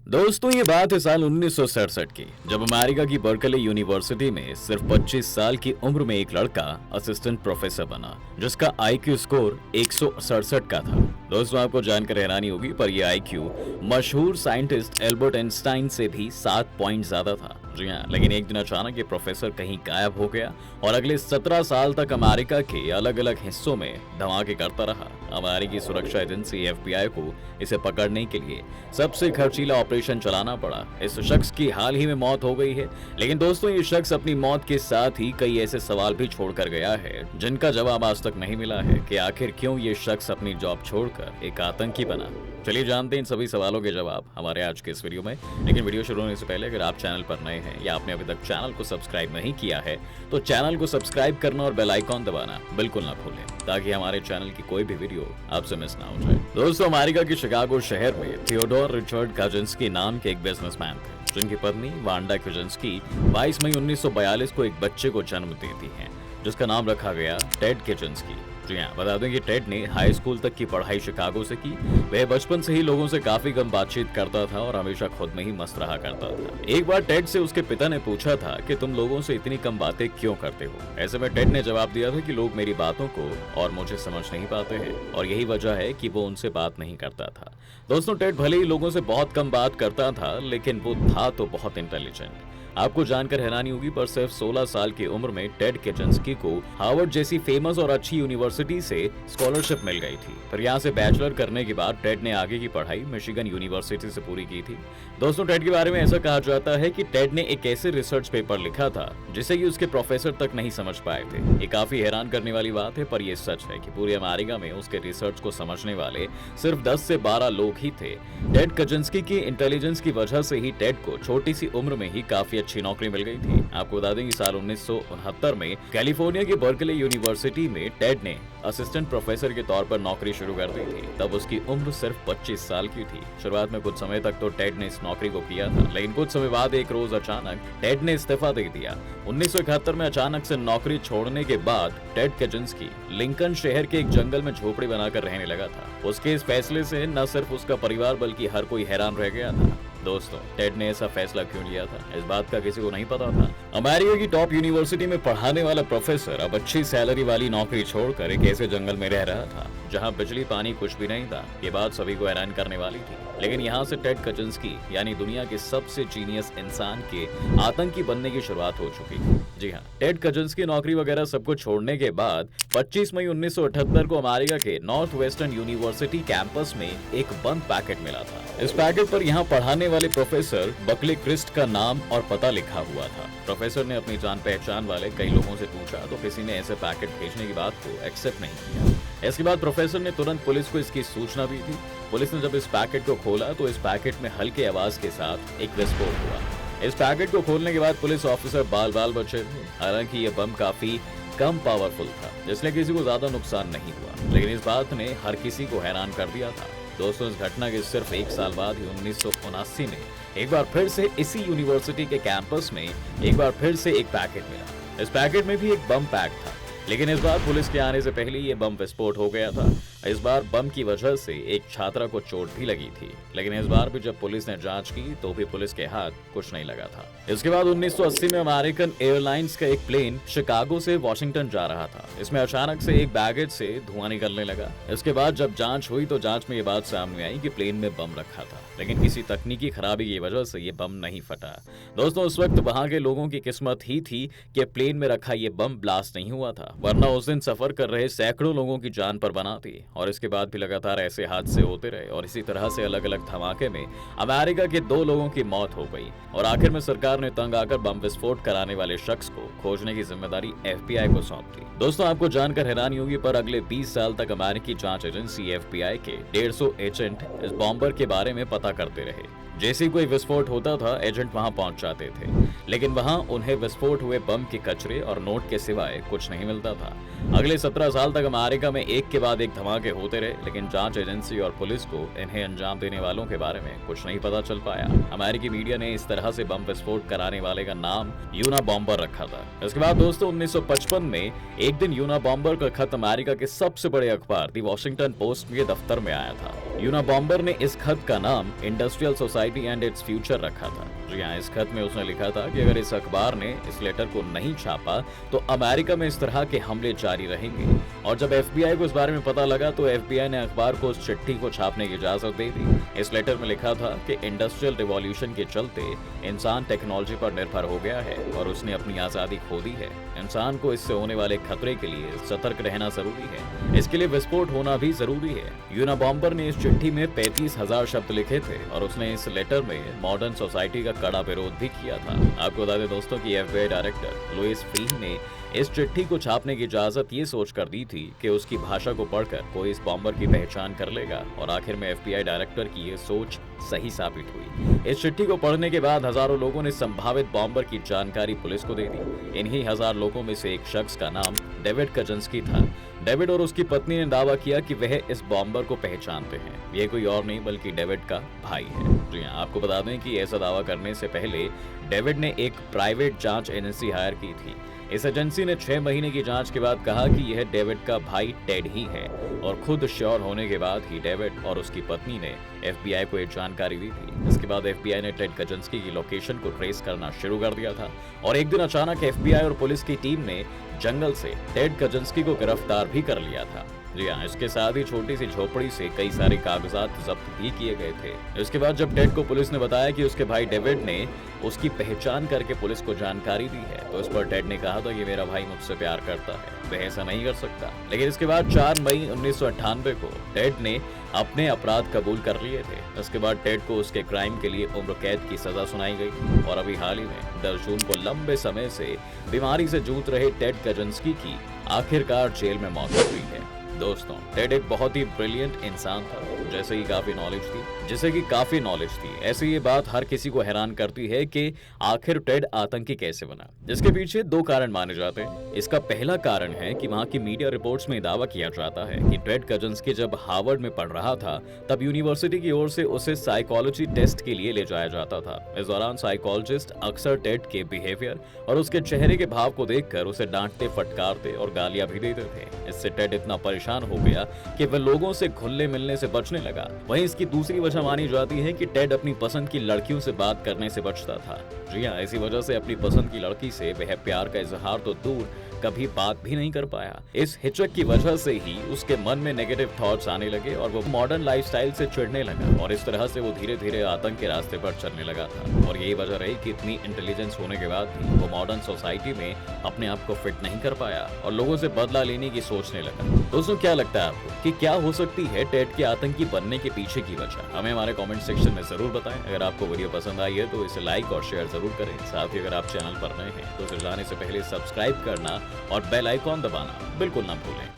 दोस्तों ये बात है साल 1967 की, जब अमेरिका की बर्कले यूनिवर्सिटी में सिर्फ 25 साल की उम्र में एक लड़का असिस्टेंट प्रोफेसर बना, जिसका आईक्यू स्कोर 167 का था। दोस्तों आपको जानकर हैरानी होगी, पर यह आईक्यू मशहूर साइंटिस्ट एल्बर्ट आइंस्टाइन से भी 7 पॉइंट ज्यादा था। जी हाँ, लेकिन एक दिन अचानक ये प्रोफेसर कहीं गायब हो गया और अगले 17 साल तक अमेरिका के अलग अलग हिस्सों में धमाके करता रहा। अमेरिकी सुरक्षा एजेंसी FBI को इसे पकड़ने के लिए सबसे खर्चीला ऑपरेशन चलाना पड़ा। इस शख्स की हाल ही में मौत हो गई है, लेकिन दोस्तों ये शख्स अपनी मौत के साथ ही कई ऐसे सवाल भी छोड़कर गया है जिनका जवाब आज तक नहीं मिला है कि आखिर क्यों ये शख्स अपनी जॉब छोड़कर एक आतंकी बना। चलिए जानते हैं इन सभी सवालों के जवाब हमारे आज के इस वीडियो में। लेकिन वीडियो शुरू होने से पहले अगर आप चैनल पर नए हैं या आपने अभी तक चैनल को सब्सक्राइब नहीं किया है तो चैनल को सब्सक्राइब करना और बेल आइकॉन दबाना बिल्कुल ना भूलें, ताकि हमारे चैनल की कोई भी वीडियो आपसे मिस ना हो जाए। दोस्तों अमेरिका के शिकागो शहर में थियोडोर रिचर्ड काजिंस्की नाम के एक बिजनेसमैन थे, जिनकी पत्नी वांडा काजिंस्की 22 मई 1942 को एक बच्चे को जन्म देती हैं, जिसका नाम रखा गया टेड काजिंस्की। जी हाँ, बता दें कि टेड ने हाई स्कूल तक की पढ़ाई शिकागो से की। वह बचपन से ही लोगों से काफी कम बातचीत करता था और हमेशा खुद में ही मस्त रहा करता था। एक बार टेड से उसके पिता ने पूछा था कि तुम लोगों से इतनी कम बातें क्यों करते हो। ऐसे में टेड ने जवाब दिया था कि लोग मेरी बातों को और मुझे समझ नहीं पाते हैं और यही वजह है कि वो उनसे बात नहीं करता था। दोस्तों टेड भले ही लोगों से बहुत कम बात करता था, लेकिन वो था तो बहुत इंटेलिजेंट। आपको जानकर हैरानी होगी, पर सिर्फ 16 साल की उम्र में टेड काजिंस्की को हार्वर्ड जैसी फेमस और अच्छी यूनिवर्सिटी से स्कॉलरशिप मिल गई थी। फिर यहाँ से बैचलर करने के बाद टेड ने आगे की पढ़ाई मिशिगन यूनिवर्सिटी से पूरी की थी। दोस्तों टेड के बारे में ऐसा कहा जाता है कि टेड ने एक ऐसे रिसर्च पेपर लिखा था जिसे कि उसके प्रोफेसर तक नहीं समझ पाए थे। ये काफी हैरान करने वाली बात है, पर यह सच है कि पूरे अमेरिका में उसके रिसर्च को समझने वाले सिर्फ 10 से 12 लोग ही थे। टेड काजिंस्की की इंटेलिजेंस की वजह से ही टेड को छोटी सी उम्र में ही काफी अच्छी नौकरी मिल गई थी। आपको बता दें कि साल 1969 में कैलिफोर्निया की बर्कले यूनिवर्सिटी में टेड ने असिस्टेंट प्रोफेसर के तौर पर नौकरी शुरू कर दी थी। तब उसकी उम्र सिर्फ 25 साल की थी। शुरुआत में कुछ समय तक तो टेड ने इस नौकरी को किया था, लेकिन कुछ समय बाद एक रोज अचानक टेड ने इस्तीफा दे दिया। 1971 में अचानक से नौकरी छोड़ने के बाद टेड काजिंस्की लिंकन शहर के एक जंगल में झोपड़ी बनाकर रहने लगा था। उसके इस फैसले से न सिर्फ उसका परिवार बल्कि हर कोई हैरान रह गया था। दोस्तों टेड ने ऐसा फैसला क्यों लिया था, इस बात का किसी को नहीं पता था। अमेरिका की टॉप यूनिवर्सिटी में पढ़ाने वाला प्रोफेसर अब अच्छी सैलरी वाली नौकरी छोड़कर एक ऐसे जंगल में रह रहा था जहां बिजली पानी कुछ भी नहीं था। ये बात सभी को हैरान करने वाली थी, लेकिन यहाँ से टेड काजिंस्की यानी दुनिया के सबसे जीनियस इंसान के आतंकी बनने की शुरुआत हो चुकी थी। जी हाँ, टेड काजिंस्की नौकरी वगैरह सबको छोड़ने के बाद 25 मई 1978 को अमेरिका के नॉर्थ वेस्टर्न यूनिवर्सिटी कैंपस में एक बंद पैकेट मिला था। इस पैकेट पर यहाँ पढ़ाने वाले प्रोफेसर बकले क्रिस्ट का नाम और पता लिखा हुआ था। प्रोफेसर ने अपनी जान पहचान वाले कई लोगों से पूछा तो किसी ने ऐसे पैकेट भेजने की बात को एक्सेप्ट नहीं किया। इसके बाद प्रोफेसर ने तुरंत पुलिस को इसकी सूचना दी थी। पुलिस ने जब इस पैकेट को खोला तो इस पैकेट में हल्के आवाज के साथ एक विस्फोट हुआ। इस पैकेट को खोलने के बाद पुलिस ऑफिसर बाल बाल बचे थे। हालांकि ये बम काफी कम पावरफुल था, जिसने किसी को ज्यादा नुकसान नहीं हुआ, लेकिन इस बात ने हर किसी को हैरान कर दिया था। दोस्तों इस घटना के सिर्फ एक साल बाद ही 1979 में एक बार फिर से इसी यूनिवर्सिटी के कैंपस में एक बार फिर से एक पैकेट मिला। इस पैकेट में भी एक बम पैक था, लेकिन इस बार पुलिस के आने से पहले ये बम विस्फोट हो गया था। इस बार बम की वजह से एक छात्रा को चोट भी लगी थी, लेकिन इस बार भी जब पुलिस ने जांच की तो भी पुलिस के हाथ कुछ नहीं लगा था। इसके बाद 1980 में अमेरिकन एयरलाइंस का एक प्लेन शिकागो से वॉशिंगटन जा रहा था। इसमें अचानक से एक बैगेज से धुआं निकलने लगा। इसके बाद जब जांच हुई तो जांच में ये बात सामने आई कि प्लेन में बम रखा था, लेकिन किसी तकनीकी खराबी की वजह से ये बम नहीं फटा। दोस्तों उस वक्त वहां के लोगों की किस्मत ही थी कि प्लेन में रखा ये बम ब्लास्ट नहीं हुआ था, वरना उस दिन सफर कर रहे सैकड़ों लोगों की जान पर बना थी। और इसके बाद भी लगातार ऐसे हादसे होते रहे और इसी तरह से अलग अलग धमाके में अमेरिका के 2 लोगों की मौत हो गई और आखिर में सरकार ने तंग आकर बम विस्फोट कराने वाले शख्स को खोजने की जिम्मेदारी FBI को सौंप दी। दोस्तों आपको जानकर हैरानी होगी, पर अगले 20 साल तक अमेरिकी जांच एजेंसी FBI के 150 एजेंट इस बॉम्बर के बारे में पता करते रहे। जैसे ही कोई विस्फोट होता था एजेंट वहां पहुंच जाते थे, लेकिन वहां उन्हें विस्फोट हुए बम के कचरे और नोट के सिवाय कुछ नहीं मिलता था। अगले 17 साल तक अमेरिका में एक के बाद एक धमाके होते रहे, लेकिन जांच एजेंसी और पुलिस को इन्हें अंजाम देने वालों के बारे में कुछ नहीं पता चल पाया। अमेरिकी मीडिया ने इस तरह से बम विस्फोट कराने वाले का नाम यूना बॉम्बर रखा था। इसके बाद दोस्तों 1955 में एक दिन यूना बॉम्बर का खत अमेरिका के सबसे बड़े अखबार दी वॉशिंगटन पोस्ट के दफ्तर में आया था। यूनाबॉम्बर ने इस खत का नाम industrial society and its future रखा था। जी हाँ, इस खत में उसने लिखा था कि अगर इस अखबार ने इस लेटर को नहीं छापा तो अमेरिका में इस तरह के हमले जारी रहेंगे। और जब एफबीआई को इस बारे में पता लगा तो एफबीआई ने अखबार को उस चिट्ठी को छापने की इजाजत दे दी। इस लेटर में लिखा था कि इंडस्ट्रियल रिवॉल्यूशन के चलते इंसान टेक्नोलॉजी पर निर्भर हो गया है और उसने अपनी आजादी खो दी है। इंसान को इससे होने वाले खतरे के लिए सतर्क रहना जरूरी है। इसके लिए विस्फोट होना भी जरूरी है। यूनाबॉम्बर ने इस चिट्ठी में 35,000 शब्द लिखे थे और उसने इस लेटर में मॉडर्न सोसाइटी का कड़ा विरोध भी किया था। आपको बता दें दोस्तों कि एफबीआई डायरेक्टर लुइस फ्रीह ने इस चिट्ठी को छापने की इजाजत ये सोच कर दी थी कि उसकी भाषा को पढ़कर कोई इस बॉम्बर की पहचान कर लेगा और आखिर में एफबीआई डायरेक्टर की ये सोच सही साबित हुई। इस चिट्ठी को पढ़ने के बाद हजारों लोगों ने संभावित बॉम्बर की जानकारी पुलिस को दे दी। इन्हीं हजार लोगों में से एक शख्स का नाम डेविड कजंस्की था। डेविड और उसकी पत्नी ने दावा किया कि वह इस बॉम्बर को पहचानते हैं। ये कोई और नहीं बल्कि डेविड का भाई है। जी हाँ, आपको बता दें कि ऐसा दावा करने से पहले डेविड ने एक प्राइवेट जांच एजेंसी हायर की थी। इस एजेंसी ने 6 महीने की जांच के बाद कहा कि यह डेविड का भाई टेड ही है और खुद श्योर होने के बाद ही डेविड और उसकी पत्नी ने एफबीआई को एक जानकारी दी थी। इसके बाद एफबीआई ने टेड कजंस्की की लोकेशन को ट्रेस करना शुरू कर दिया था और एक दिन अचानक एफबीआई और पुलिस की टीम ने जंगल से टेड कजंस्की को गिरफ्तार भी कर लिया था। जी हाँ, इसके साथ ही छोटी सी झोपड़ी से कई सारे कागजात जब्त भी किए गए थे। इसके बाद जब टेड को पुलिस ने बताया कि उसके भाई डेविड ने उसकी पहचान करके पुलिस को जानकारी दी है तो इस पर टेड ने कहा था कि मेरा भाई मुझसे प्यार करता है, वह ऐसा नहीं कर सकता। लेकिन इसके बाद 4 मई 1998 को टेड ने अपने अपराध कबूल कर लिए थे। इसके बाद टेड को उसके क्राइम के लिए उम्र कैद की सजा सुनाई गई और अभी हाल ही में 10 जून को लंबे समय से बीमारी से जूझ रहे टेड कजंस्की की आखिरकार जेल में मौत हुई है। दोस्तों, टेड एक बहुत ही ब्रिलियंट इंसान था जिसे काफी नॉलेज थी। ऐसे ये बात हर किसी को हैरान करती है कि आखिर टेड आतंकी कैसे बना। जिसके पीछे 2 कारण माने जाते हैं। इसका पहला कारण है कि वहाँ की मीडिया रिपोर्ट्स में दावा किया जाता है कि टेड कजंस्की जब हार्वर्ड में पढ़ रहा था तब यूनिवर्सिटी की ओर से उसे साइकोलॉजी टेस्ट के लिए ले जाया जाता था। इस दौरान साइकोलॉजिस्ट अक्सर टेड के बिहेवियर और उसके चेहरे के भाव को देखकर उसे डांटते, फटकारते और गालियां भी देते थे। इससे टेड इतना परेशान हो गया कि वह लोगों से घुलने मिलने से बचने लगा। वहीं इसकी दूसरी वजह मानी जाती है कि टेड अपनी पसंद की लड़कियों से बात करने से बचता था। जी हाँ, इसी वजह से अपनी पसंद की लड़की से वह प्यार का इजहार तो दूर कभी बात भी नहीं कर पाया। इस हिचक की वजह से ही उसके मन में नेगेटिव थॉट्स आने लगे और वो मॉडर्न लाइफस्टाइल से चिढ़ने लगा और इस तरह से वो धीरे धीरे आतंक के रास्ते पर चलने लगा था। और यही वजह रही कि इतनी इंटेलिजेंस होने के बाद भी वो मॉडर्न सोसाइटी में अपने आप को फिट नहीं कर पाया और लोगों से बदला लेने की सोचने लगा। दोस्तों, क्या लगता है आपको कि क्या हो सकती है टेड के आतंकी बनने के पीछे की वजह? हमें हमारे कमेंट सेक्शन में जरूर बताएं। अगर आपको वीडियो पसंद आई है तो इसे लाइक और शेयर जरूर करें। साथ ही अगर आप चैनल पर नए हैं तो इसे जाने से पहले सब्सक्राइब करना और बेल आइकॉन दबाना बिल्कुल ना भूलें।